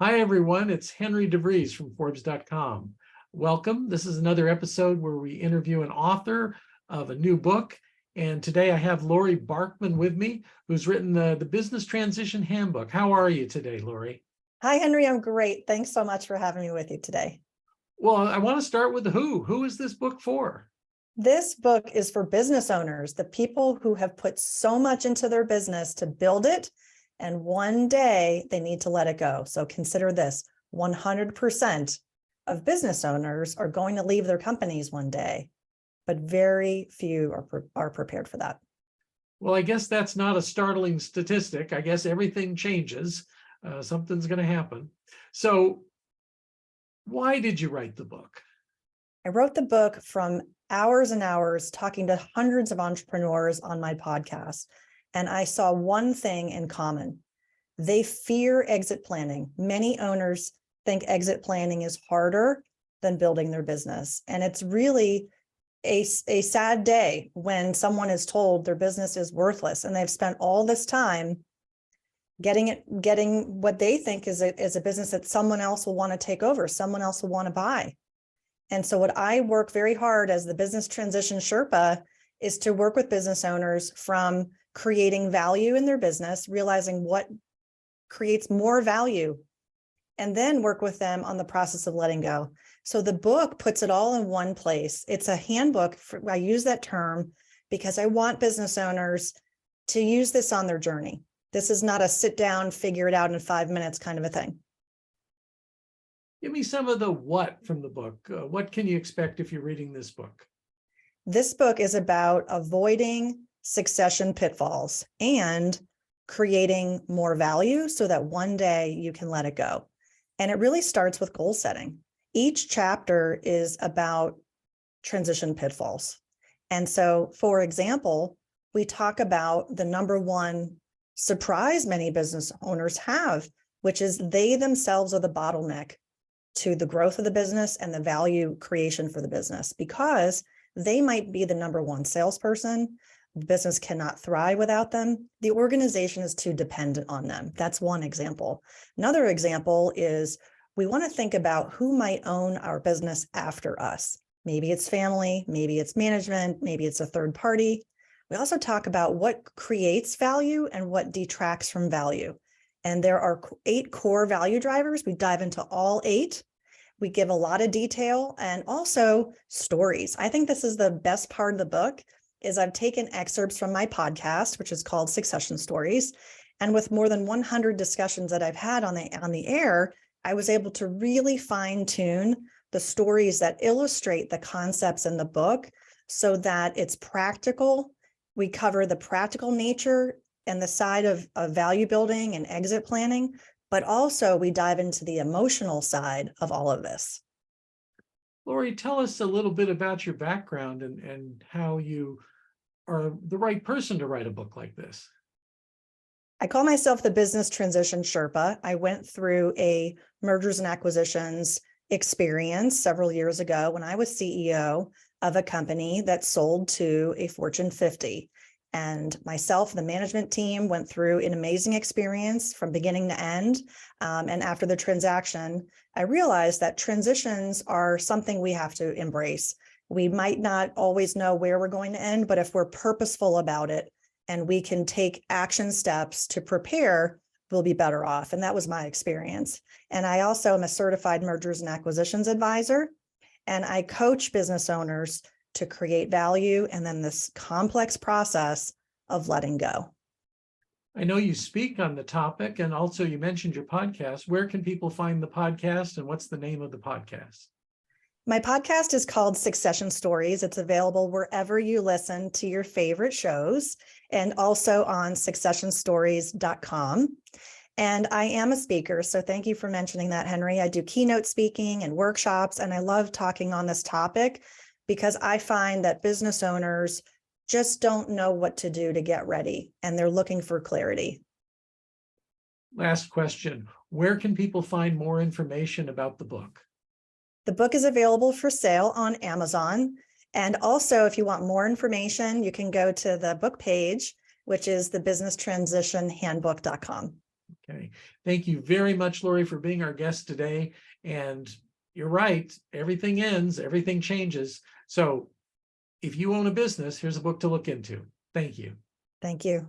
Hi, everyone. It's Henry DeVries from Forbes.com. Welcome. This is another episode where we interview an author of a new book. And today I have Laurie Barkman with me, who's written the Business Transition Handbook. How are you today, Laurie? Hi, Henry. I'm great. Thanks so much for having me with you today. Well, I want to start with the who. Who is this book for? This book is for business owners, the people who have put so much into their business to build it, and one day they need to let it go. So consider this, 100% of business owners are going to leave their companies one day, but very few are prepared for that. Well, I guess that's not a startling statistic. I guess everything changes. Something's going to happen. So why did you write the book? I wrote the book from hours and hours talking to hundreds of entrepreneurs on my podcast, and I saw one thing in common. They fear exit planning. Many owners think exit planning is harder than building their business. And it's really a sad day when someone is told their business is worthless and they've spent all this time getting what they think is a business that someone else will want to take over, someone else will want to buy. And so what I work very hard as the Business Transition Sherpa is to work with business owners from creating value in their business, realizing what creates more value, and then work with them on the process of letting go. So the book puts it all in one place. It's a handbook. I use that term because I want business owners to use this on their journey. This is not a sit down, figure it out in 5 minutes kind of a thing. Give me some of the what from the book. What can you expect if you're reading this book? This book is about avoiding succession pitfalls and creating more value so that one day you can let it go. And it really starts with goal setting. Each chapter is about transition pitfalls. And so, for example, we talk about the number one surprise many business owners have, which is they themselves are the bottleneck to the growth of the business and the value creation for the business, because they might be the number one salesperson. The business cannot thrive without them. The organization is too dependent on them. That's one example. Another example is we want to think about who might own our business after us. Maybe it's family, maybe it's management, maybe it's a third party. We also talk about what creates value and what detracts from value. And there are 8 core value drivers. We dive into all 8. We give a lot of detail and also stories. I think this is the best part of the book is I've taken excerpts from my podcast, which is called Succession Stories. And with more than 100 discussions that I've had on the air, I was able to really fine tune the stories that illustrate the concepts in the book so that it's practical. We cover the practical nature and the side of value building and exit planning, but also we dive into the emotional side of all of this. Laurie, tell us a little bit about your background and how you are the right person to write a book like this. I call myself the Business Transition Sherpa. I went through a mergers and acquisitions experience several years ago when I was CEO of a company that sold to a Fortune 50. And myself, the management team, went through an amazing experience from beginning to end. And after the transaction, I realized that transitions are something we have to embrace. We might not always know where we're going to end, but if we're purposeful about it and we can take action steps to prepare, we'll be better off. And that was my experience. And I also am a certified mergers and acquisitions advisor, and I coach business owners to create value and then this complex process of letting go. I know you speak on the topic, and also you mentioned your podcast. Where can people find the podcast, and what's the name of the podcast? My podcast is called Succession Stories. It's available wherever you listen to your favorite shows and also on successionstories.com. And I am a speaker, so thank you for mentioning that, Henry. I do keynote speaking and workshops, and I love talking on this topic because I find that business owners just don't know what to do to get ready, and they're looking for clarity. Last question. Where can people find more information about the book? The book is available for sale on Amazon. And also, if you want more information, you can go to the book page, which is the businesstransitionhandbook.com. Okay. Thank you very much, Laurie, for being our guest today. And you're right, everything ends, everything changes. So if you own a business, here's a book to look into. Thank you. Thank you.